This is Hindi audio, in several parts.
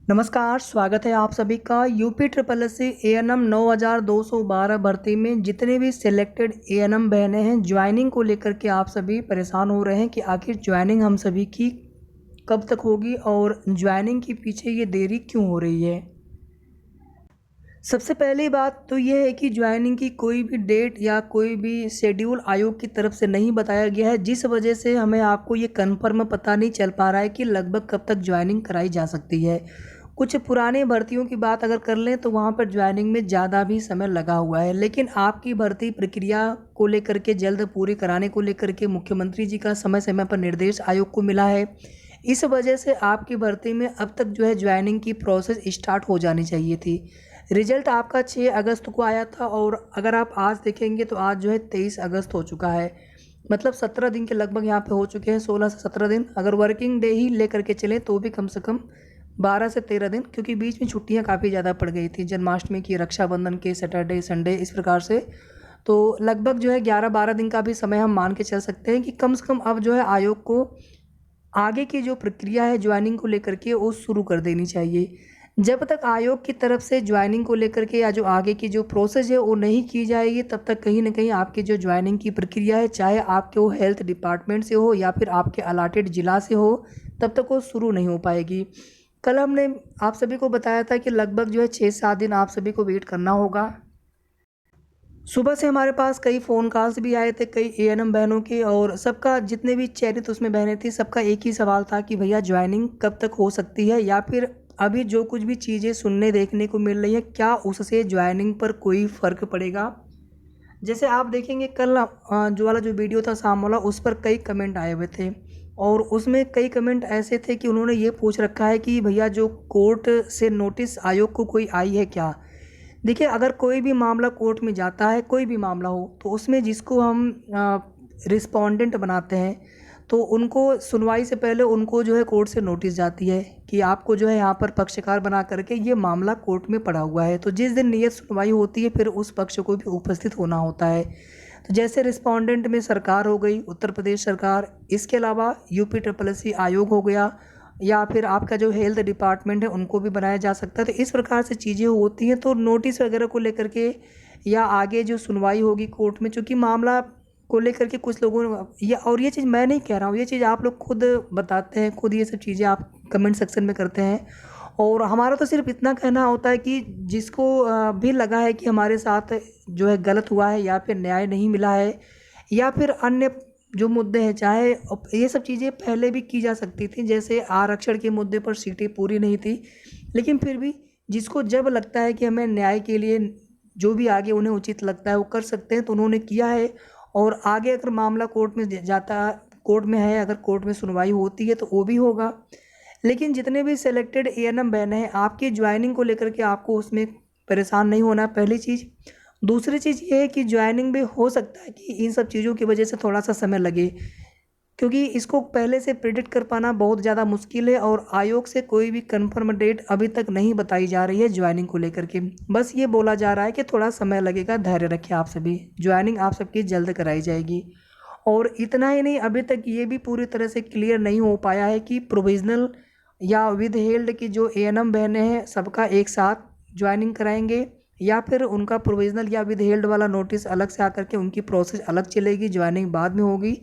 नमस्कार, स्वागत है आप सभी का UP triple S C ANM 9212 भर्ती में जितने भी सिलेक्टेड एएनएम बहनें हैं ज्वाइनिंग को लेकर के आप सभी परेशान हो रहे हैं कि आखिर ज्वाइनिंग हम सभी की कब तक होगी और ज्वाइनिंग के पीछे ये देरी क्यों हो रही है। सबसे पहली बात तो ये है कि ज्वाइनिंग की कोई भी डेट या कोई भी शेड्यूल आयोग की तरफ से नहीं बताया गया है, जिस वजह से हमें आपको ये कन्फर्म पता नहीं चल पा रहा है कि लगभग कब तक ज्वाइनिंग कराई जा सकती है। कुछ पुराने भर्तियों की बात अगर कर लें तो वहाँ पर ज्वाइनिंग में ज़्यादा भी समय लगा हुआ है, लेकिन आपकी भर्ती प्रक्रिया को लेकर के जल्द पूरी कराने को लेकर के मुख्यमंत्री जी का समय समय पर निर्देश आयोग को मिला है। इस वजह से आपकी भर्ती में अब तक जो है ज्वाइनिंग की प्रोसेस स्टार्ट हो जानी चाहिए थी। रिजल्ट आपका 6 अगस्त को आया था और अगर आप आज देखेंगे तो आज जो है 23 अगस्त हो चुका है। मतलब 17 दिन के लगभग यहाँ पे हो चुके हैं, 16 से 17 दिन। अगर वर्किंग डे ही लेकर के चलें तो भी कम से कम 12 से 13 दिन, क्योंकि बीच में छुट्टियाँ काफ़ी ज़्यादा पड़ गई थी, जन्माष्टमी की, रक्षाबंधन के, सैटरडे संडे, इस प्रकार से। तो लगभग जो है 11-12 दिन का भी समय हम मान के चल सकते हैं कि कम से कम अब जो है आयोग को आगे की जो प्रक्रिया है ज्वाइनिंग को लेकर के वो शुरू कर देनी चाहिए। जब तक आयोग की तरफ से ज्वाइनिंग को लेकर के या जो आगे की जो प्रोसेस है वो नहीं की जाएगी, तब तक कहीं न कहीं आपकी जो ज्वाइनिंग की प्रक्रिया है, चाहे आपके वो हेल्थ डिपार्टमेंट से हो या फिर आपके अलॉटेड ज़िला से हो, तब तक वो शुरू नहीं हो पाएगी। कल हमने आप सभी को बताया था कि लगभग जो है 6-7 दिन आप सभी को वेट करना होगा। सुबह से हमारे पास कई फ़ोन कॉल्स भी आए थे कई एएनएम बहनों के, और सबका, जितने भी चयनित उसमें बहनें थी, सबका एक ही सवाल था कि भैया ज्वाइनिंग कब तक हो सकती है, या फिर अभी जो कुछ भी चीज़ें सुनने देखने को मिल रही है क्या उससे ज्वाइनिंग पर कोई फ़र्क पड़ेगा। जैसे आप देखेंगे कल जो वाला जो वीडियो था शाम वाला, उस पर कई कमेंट आए हुए थे और उसमें कई कमेंट ऐसे थे कि उन्होंने ये पूछ रखा है कि भैया जो कोर्ट से नोटिस आयोग को कोई आई है क्या। देखिए, अगर कोई भी मामला कोर्ट में जाता है, कोई भी मामला हो, तो उसमें जिसको हम रिस्पोंडेंट बनाते हैं, तो उनको सुनवाई से पहले उनको जो है कोर्ट से नोटिस जाती है कि आपको जो है यहाँ पर पक्षकार बना करके ये मामला कोर्ट में पड़ा हुआ है। तो जिस दिन नियत सुनवाई होती है फिर उस पक्ष को भी उपस्थित होना होता है। तो जैसे रिस्पोंडेंट में सरकार हो गई, उत्तर प्रदेश सरकार, इसके अलावा यूपी ट्रिपल एस सी आयोग हो गया, या फिर आपका जो हेल्थ डिपार्टमेंट है उनको भी बनाया जा सकता है। तो इस प्रकार से चीज़ें होती हैं। तो नोटिस वगैरह को लेकर के या आगे जो सुनवाई होगी कोर्ट में, चूँकि मामला को लेकर के कुछ लोगों ने और ये चीज़ मैं नहीं कह रहा हूँ, ये चीज़ आप लोग खुद बताते हैं, खुद ये सब चीज़ें आप कमेंट सेक्शन में करते हैं। और हमारा तो सिर्फ इतना कहना होता है कि जिसको भी लगा है कि हमारे साथ जो है गलत हुआ है या फिर न्याय नहीं मिला है या फिर अन्य जो मुद्दे हैं, चाहे ये सब चीज़ें पहले भी की जा सकती थी, जैसे आरक्षण के मुद्दे पर सीटें पूरी नहीं थी, लेकिन फिर भी जिसको जब लगता है कि हमें न्याय के लिए जो भी आगे उन्हें उचित लगता है वो कर सकते हैं, तो उन्होंने किया है। और आगे अगर मामला कोर्ट में जाता, कोर्ट में है, अगर कोर्ट में सुनवाई होती है तो वो भी होगा। लेकिन जितने भी सिलेक्टेड एएनएम बहनें हैं, आपकी ज्वाइनिंग को लेकर के आपको उसमें परेशान नहीं होना, पहली चीज़। दूसरी चीज़ ये है कि ज्वाइनिंग में हो सकता है कि इन सब चीज़ों की वजह से थोड़ा-सा समय लगे, क्योंकि इसको पहले से प्रेडिक्ट कर पाना बहुत ज़्यादा मुश्किल है और आयोग से कोई भी कन्फर्म डेट अभी तक नहीं बताई जा रही है ज्वाइनिंग को लेकर के। बस ये बोला जा रहा है कि थोड़ा समय लगेगा, धैर्य रखें आप सभी, ज्वाइनिंग आप सबकी जल्द कराई जाएगी। और इतना ही नहीं, अभी तक ये भी पूरी तरह से क्लियर नहीं हो पाया है कि प्रोविज़नल या विदहेल्ड की जो एएनएम बहनें हैं सबका एक साथ ज्वाइनिंग कराएंगे, या फिर उनका प्रोविज़नल या विदहेल्ड वाला नोटिस अलग से आकर के उनकी प्रोसेस अलग चलेगी, ज्वाइनिंग बाद में होगी।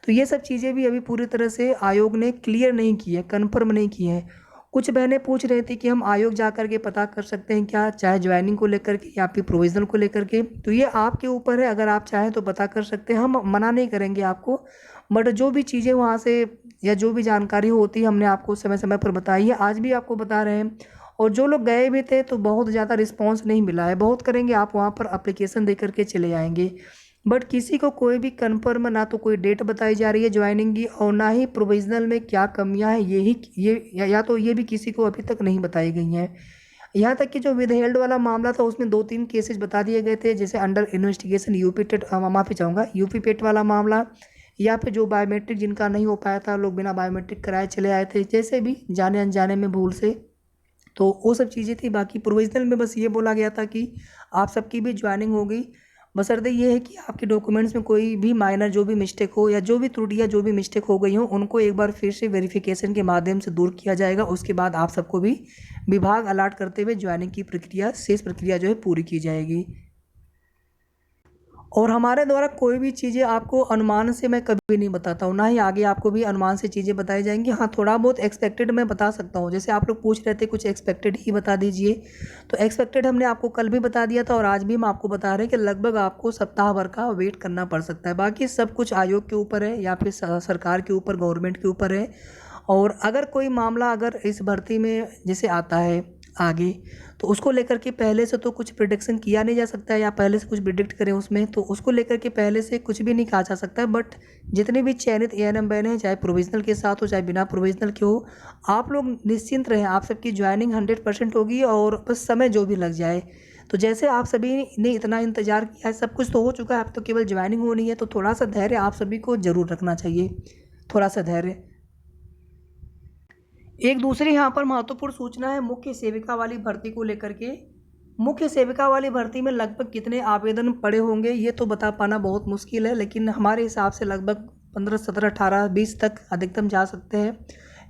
तो ये सब चीज़ें भी अभी पूरी तरह से आयोग ने क्लियर नहीं की है, कन्फर्म नहीं की हैं। कुछ बहनें पूछ रही थी कि हम आयोग जा कर के पता कर सकते हैं क्या, चाहे ज्वाइनिंग को लेकर के या फिर प्रोविज़नल को लेकर के। तो ये आपके ऊपर है, अगर आप चाहें तो पता कर सकते हैं, हम मना नहीं करेंगे आपको। बट जो भी चीज़ें वहाँ से या जो भी जानकारी होती है हमने आपको समय समय पर बताई है, आज भी आपको बता रहे हैं। और जो लोग गए भी थे तो बहुत ज़्यादा रिस्पॉन्स नहीं मिला है। बहुत करेंगे, आप वहाँ पर एप्लीकेशन दे करके चले आएंगे, बट किसी को कोई भी कन्फर्म ना तो कोई डेट बताई जा रही है ज्वाइनिंग की, और ना ही प्रोविज़नल में क्या कमियां हैं या तो ये भी किसी को अभी तक नहीं बताई गई हैं। यहाँ तक कि जो विदहेल्ड वाला मामला था उसमें 2-3 केसेस बता दिए गए थे, जैसे अंडर इन्वेस्टिगेशन यूपी टेट, माफ़ी चाहूँगा, यूपी पेट वाला मामला, या फिर जो बायोमेट्रिक जिनका नहीं हो पाया था, लोग बिना बायोमेट्रिक कराए चले आए थे, जैसे भी जाने अनजाने में भूल से। तो वो सब चीज़ें थी। बाकी प्रोविज़नल में बस ये बोला गया था कि आप सबकी भी ज्वाइनिंग होगी बशर्ते ये है कि आपके डॉक्यूमेंट्स में कोई भी माइनर जो भी मिस्टेक हो या जो भी त्रुटियाँ जो भी मिस्टेक हो गई हो उनको एक बार फिर से वेरिफिकेशन के माध्यम से दूर किया जाएगा। उसके बाद आप सबको भी विभाग अलॉट करते हुए ज्वाइनिंग की प्रक्रिया शेष प्रक्रिया जो है पूरी की जाएगी। और हमारे द्वारा कोई भी चीज़ें आपको अनुमान से मैं कभी नहीं बताता हूँ, ना ही आगे आपको भी अनुमान से चीज़ें बताई जाएंगी। हाँ, थोड़ा बहुत एक्सपेक्टेड मैं बता सकता हूँ। जैसे आप लोग पूछ रहे थे कुछ एक्सपेक्टेड ही बता दीजिए, तो एक्सपेक्टेड हमने आपको कल भी बता दिया था और आज भी हम आपको बता रहे हैं कि लगभग आपको सप्ताह भर का वेट करना पड़ सकता है। बाकी सब कुछ आयोग के ऊपर है या फिर सरकार के ऊपर, गवर्नमेंट के ऊपर है। और अगर कोई मामला अगर इस भर्ती में जैसे आता है आगे, तो उसको लेकर के पहले से तो कुछ प्रिडिक्शन किया नहीं जा सकता है या पहले से कुछ प्रिडिक्ट करें उसमें, तो उसको लेकर के पहले से कुछ भी नहीं कहा जा सकता है। बट जितने भी चयनित एएनएम बहन हैं, चाहे प्रोविजनल के साथ हो चाहे बिना प्रोविजनल के हो, आप लोग निश्चिंत रहें, आप सबकी ज्वाइनिंग 100% होगी और बस समय जो भी लग जाए। तो जैसे आप सभी ने इतना इंतज़ार किया है, सब कुछ तो हो चुका है, अब तो केवल ज्वाइनिंग होनी है। तो थोड़ा सा धैर्य आप सभी को ज़रूर रखना चाहिए, थोड़ा सा धैर्य। एक दूसरी यहाँ पर महत्वपूर्ण सूचना है मुख्य सेविका वाली भर्ती को लेकर के। मुख्य सेविका वाली भर्ती में लगभग कितने आवेदन पड़े होंगे ये तो बता पाना बहुत मुश्किल है, लेकिन हमारे हिसाब से लगभग 15, 17, 18, 20 तक अधिकतम जा सकते हैं।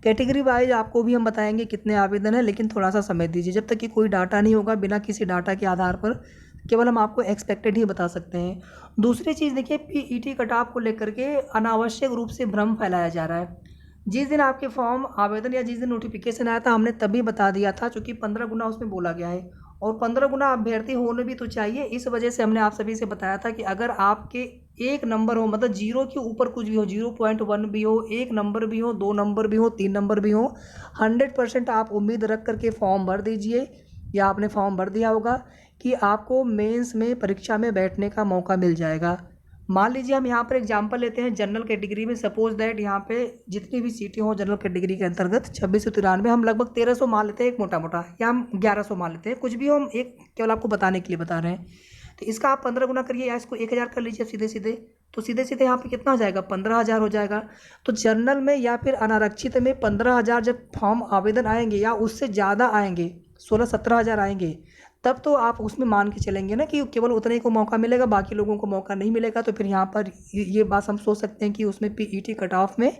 कैटेगरी वाइज आपको भी हम बताएंगे कितने आवेदन हैं, लेकिन थोड़ा सा समय दीजिए। जब तक कि कोई डाटा नहीं होगा, बिना किसी डाटा के आधार पर केवल हम आपको एक्सपेक्टेड ही बता सकते हैं। दूसरी चीज़ देखिए, पीईटी कट ऑफ को लेकर के अनावश्यक रूप से भ्रम फैलाया जा रहा है। जिस दिन आपके फॉर्म आवेदन या जिस दिन नोटिफिकेशन आया था, हमने तभी बता दिया था, क्योंकि 15 गुना उसमें बोला गया है और 15 गुना अभ्यर्थी होने भी तो चाहिए। इस वजह से हमने आप सभी से बताया था कि अगर आपके एक नंबर हो, मतलब जीरो के ऊपर कुछ भी हो, 0.1 भी हो, एक नंबर भी हो, 2 नंबर भी हो, 3 नंबर भी हो, 100% आप उम्मीद रख करके फॉर्म भर दीजिए या आपने फॉर्म भर दिया होगा कि आपको मेंस में परीक्षा में बैठने का मौका मिल जाएगा। मान लीजिए हम यहाँ पर एग्जांपल लेते हैं जनरल कैटेगरी में, सपोज दैट यहाँ पे जितनी भी सीटें हों जनरल कैटेगरी के अंतर्गत 2693, हम लगभग 1300 मान लेते हैं एक मोटा मोटा, या हम 1100 मान लेते हैं, कुछ भी हो, हम एक केवल आपको बताने के लिए बता रहे हैं। तो इसका आप 15 गुना करिए या इसको 1000 कर लीजिए सीधे सीधे, तो सीधे सीधे यहाँ पे कितना हो जाएगा, 15,000 हो जाएगा। तो जनरल में या फिर अनारक्षित में 15,000 जब फॉर्म आवेदन आएंगे या उससे ज़्यादा आएंगे, 16-17,000 आएंगे, तब तो आप उसमें मान के चलेंगे ना कि केवल उतने को मौका मिलेगा, बाकी लोगों को मौका नहीं मिलेगा। तो फिर यहाँ पर ये बात हम सोच सकते हैं कि उसमें पीईटी कट ऑफ में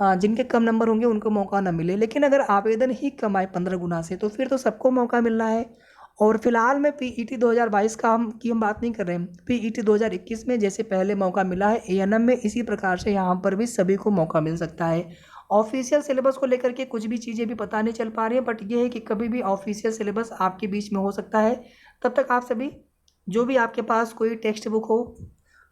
जिनके कम नंबर होंगे उनको मौका ना मिले। लेकिन अगर आवेदन ही कम आए 15 गुना से, तो फिर तो सबको मौका मिलना है। और फिलहाल में पीईटी 2022 का हम बात नहीं कर रहे हैं, पीईटी 2021 में जैसे पहले मौका मिला है एएनएम में, इसी प्रकार से यहाँ पर भी सभी को मौका मिल सकता है। ऑफिशियल सिलेबस को लेकर के कुछ भी चीज़ें भी पता नहीं चल पा रही हैं, बट ये है कि कभी भी ऑफिशियल सिलेबस आपके बीच में हो सकता है। तब तक आप सभी जो भी आपके पास कोई टेक्स्ट बुक हो,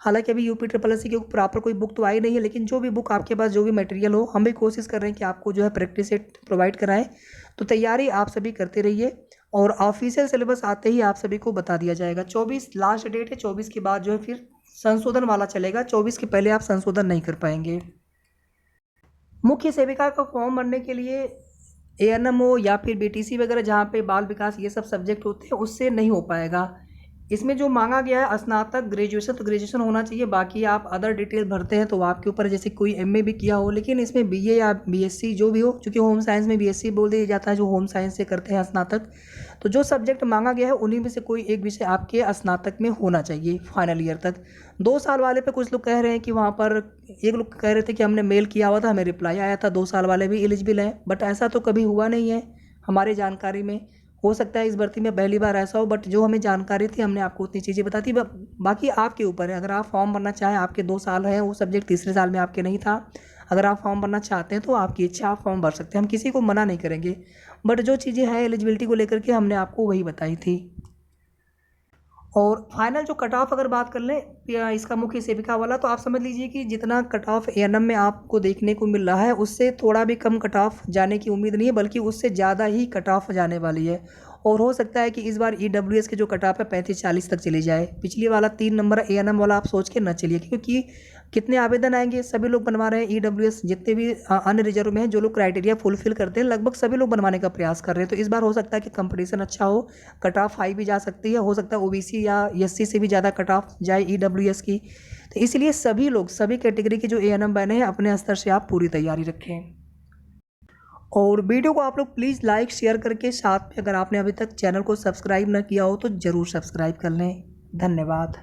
हालांकि अभी यूपी ट्रिपल एस सी की प्रॉपर कोई बुक तो आई नहीं है, लेकिन जो भी बुक आपके पास जो भी मटेरियल हो, हम भी कोशिश कर रहे हैं कि आपको जो है प्रैक्टिस सेट प्रोवाइड कराएं। तो तैयारी आप सभी करते रहिए और ऑफिशियल सिलेबस आते ही आप सभी को बता दिया जाएगा। 24 लास्ट डेट है, 24 के बाद जो है फिर संशोधन वाला चलेगा, 24 के पहले आप संशोधन नहीं कर पाएंगे। मुख्य सेविका का फॉर्म भरने के लिए एएनएम हो या फिर बीटीसी वगैरह जहाँ पे बाल विकास ये सब सब्जेक्ट होते हैं, उससे नहीं हो पाएगा। इसमें जो मांगा गया है स्नातक ग्रेजुएशन, तो ग्रेजुएशन होना चाहिए। बाकी आप अदर डिटेल भरते हैं तो आपके ऊपर, जैसे कोई एमए भी किया हो, लेकिन इसमें बीए या बीएससी जो भी हो, क्योंकि होम साइंस में बीएससी बोल दिया जाता है जो होम साइंस से करते हैं स्नातक। तो जो सब्जेक्ट मांगा गया है उन्हीं में से कोई एक विषय आपके स्नातक में होना चाहिए फाइनल ईयर तक। 2 साल वाले पे कुछ लोग कह रहे हैं कि वहाँ पर, एक लोग कह रहे थे कि हमने मेल किया हुआ था, हमें रिप्लाई आया था 2 साल वाले भी एलिजिबल हैं, बट ऐसा तो कभी हुआ नहीं है हमारी जानकारी में। हो सकता है इस भर्ती में पहली बार ऐसा हो, बट जो हमें जानकारी थी हमने आपको उतनी चीज़ें बता दी। बाकी आपके ऊपर है, अगर आप फॉर्म भरना चाहें, आपके 2 साल हैं, वो सब्जेक्ट तीसरे साल में आपके नहीं था, अगर आप फॉर्म भरना चाहते हैं तो आपकी इच्छा, आप फॉर्म भर सकते हैं, हम किसी को मना नहीं करेंगे। बट जो चीज़ें हैं एलिजिबिलिटी को लेकर के हमने आपको वही बताई थी। और फाइनल जो कट ऑफ अगर बात कर लें इसका मुख्य सेविका वाला, तो आप समझ लीजिए कि जितना कट ऑफ एएनएम में आपको देखने को मिल रहा है उससे थोड़ा भी कम कट ऑफ जाने की उम्मीद नहीं है, बल्कि उससे ज़्यादा ही कट ऑफ जाने वाली है। और हो सकता है कि इस बार ईडब्ल्यूएस के जो कट ऑफ है 35-40 तक चली जाए। पिछली वाला 3 नंबर एएनएम वाला आप सोच के न चलिए, क्योंकि कितने आवेदन आएंगे, सभी लोग बनवा रहे हैं। ईडब्ल्यूएस जितने भी अन्य रिजर्व में हैं, जो लोग क्राइटेरिया फुलफिल करते हैं, लगभग सभी लोग बनवाने का प्रयास कर रहे हैं। तो इस बार हो सकता है कि कंपटीशन अच्छा हो, कट ऑफ हाई भी जा सकती है, हो सकता है ओबीसी या एससी से भी ज़्यादा कट ऑफ जाए ईडब्ल्यूएस की। तो इसलिए सभी लोग, सभी कैटेगरी के जो एएनएम बने हैं, अपने स्तर से आप पूरी तैयारी रखें। और वीडियो को आप लोग प्लीज़ लाइक शेयर करके, साथ में अगर आपने अभी तक चैनल को सब्सक्राइब न किया हो तो ज़रूर सब्सक्राइब कर लें। धन्यवाद।